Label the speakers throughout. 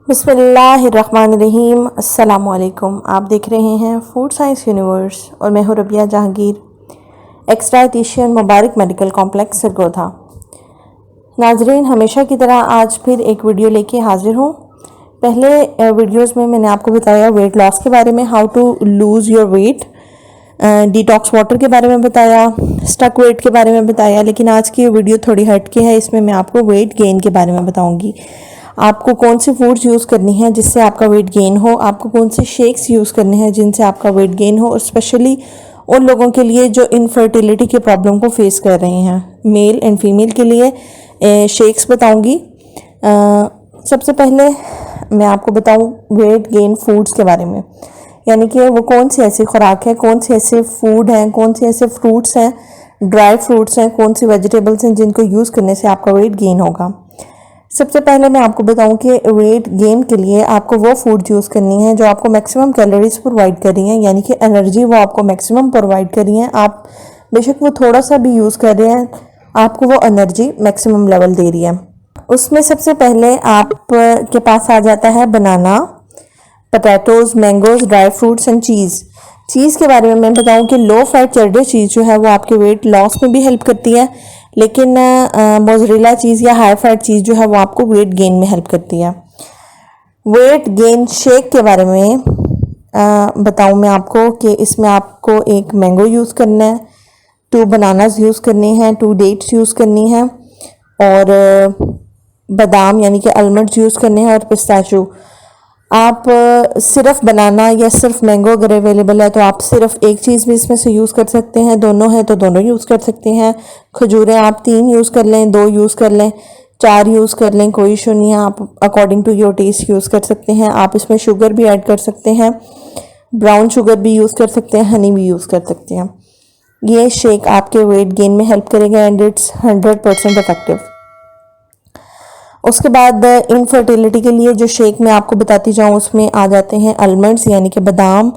Speaker 1: बिस्मिल्लाहिर्रहमानिर्रहीम। अस्सलामुअलैकुम। आप देख रहे हैं फूड साइंस यूनिवर्स और मैं हूँ रबिया जहांगीर, एक्स-डायटीशियन, मुबारक मेडिकल कॉम्प्लेक्स, सरगोधा। नाजरीन, हमेशा की तरह आज फिर एक वीडियो लेके हाजिर हूँ। पहले वीडियोस में मैंने आपको बताया वेट लॉस के बारे में, how to lose your weight, detox water के बारे में बताया, स्टक वेट के बारे में बताया। लेकिन आज की वीडियो थोड़ी हट के है, इसमें मैं आपको वेट गेन के बारे में बताऊंगी। आपको कौन सी फूड्स यूज़ करनी है जिससे आपका वेट गेन हो, आपको कौन से शेक्स यूज़ करने हैं जिनसे आपका वेट गेन हो, और स्पेशली उन लोगों के लिए जो इनफर्टिलिटी के प्रॉब्लम को फेस कर रहे हैं, मेल एंड फीमेल के लिए शेक्स बताऊंगी। सबसे पहले मैं आपको बताऊं वेट गेन फूड्स के बारे में, यानी कि वो कौन सी ऐसी खुराक है, कौन से ऐसे फूड हैं, कौन से ऐसे फ्रूट्स हैं, ड्राई फ्रूट्स हैं, कौन सी वेजिटेबल्स हैं जिनको यूज़ करने से आपका वेट गेन होगा। सबसे पहले मैं आपको बताऊं कि वेट गेन के लिए आपको वो फूड यूज़ करनी है जो आपको मैक्सिमम कैलोरीज प्रोवाइड कर रही हैं, यानी कि एनर्जी वो आपको मैक्सिमम प्रोवाइड कर रही हैं। आप बेशक वो थोड़ा सा भी यूज़ कर रहे हैं, आपको वो एनर्जी मैक्सिमम लेवल दे रही है। उसमें सबसे पहले आप के पास आ जाता है banana, potatoes, mangoes, dry fruits and cheese के बारे में मैं बताऊं कि लो फैट चेडर चीज़ जो है वो आपके वेट लॉस में भी हेल्प करती है, लेकिन मोज़रेला चीज़ या हाई फैट चीज़ जो है वो आपको वेट गेन में हेल्प करती है। वेट गेन शेक के बारे में बताऊं मैं आपको कि इसमें आपको एक मैंगो यूज़ करना है, 2 बनानास यूज़ करने हैं, 2 डेट्स यूज़ करनी है, और बादाम यानी कि आलमंड्स यूज़ करने हैं, और पिस्ताचू। आप सिर्फ बनाना या सिर्फ मैंगो अगर अवेलेबल है तो आप सिर्फ एक चीज़ भी इसमें से यूज़ कर सकते हैं, दोनों है तो दोनों यूज़ कर सकते हैं। खजूरें आप 3 यूज़ कर लें, 2 यूज़ कर लें, 4 यूज़ कर लें, कोई इशू नहीं है। आप according to your taste use कर सकते हैं। आप इसमें शुगर भी ऐड कर सकते हैं, ब्राउन शुगर भी यूज़ कर सकते हैं, हनी भी यूज़ कर सकते हैं। ये शेक आपके वेट गेन में हेल्प करेगा एंड इट्स 100% इफेक्टिव। उसके बाद इनफर्टिलिटी के लिए जो शेक मैं आपको बताती जाऊँ उसमें आ जाते हैं आलमंड्स यानी कि बादाम,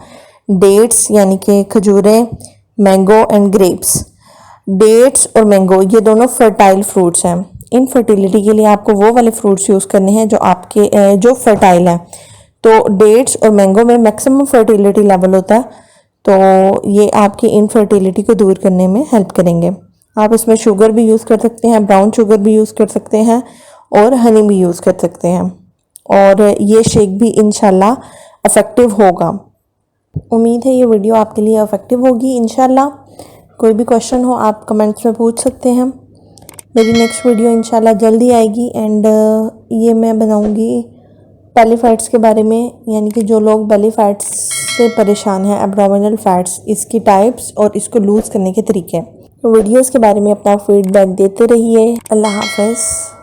Speaker 1: डेट्स यानी कि खजूरें, मैंगो एंड ग्रेप्स। डेट्स और मैंगो ये दोनों फर्टाइल फ्रूट्स हैं। इनफर्टिलिटी के लिए आपको वो वाले फ्रूट्स यूज़ करने हैं जो आपके जो फर्टाइल हैं। तो डेट्स और मैंगो में मैक्सिमम फर्टिलिटी लेवल होता है, तो ये आपकी इनफर्टिलिटी को दूर करने में हेल्प करेंगे। आप इसमें शुगर भी यूज़ कर सकते हैं, ब्राउन शुगर भी यूज़ कर सकते हैं, और हनी भी यूज़ कर सकते हैं, और ये शेक भी इंशाल्लाह इफ़ेक्टिव होगा। उम्मीद है ये वीडियो आपके लिए इफ़ेक्टिव होगी इंशाल्लाह। कोई भी क्वेश्चन हो आप कमेंट्स में पूछ सकते हैं। मेरी नेक्स्ट वीडियो इंशाल्लाह जल्दी आएगी, एंड ये मैं बनाऊंगी बेली फैट्स के बारे में, यानी कि जो लोग बेली फैट्स से परेशान हैं, एब्डोमिनल फैट्स, इसकी टाइप्स और इसको लूज़ करने के तरीके। वीडियोज़ के बारे में अपना फीडबैक देते रहिए। अल्लाह हाफ़िज़।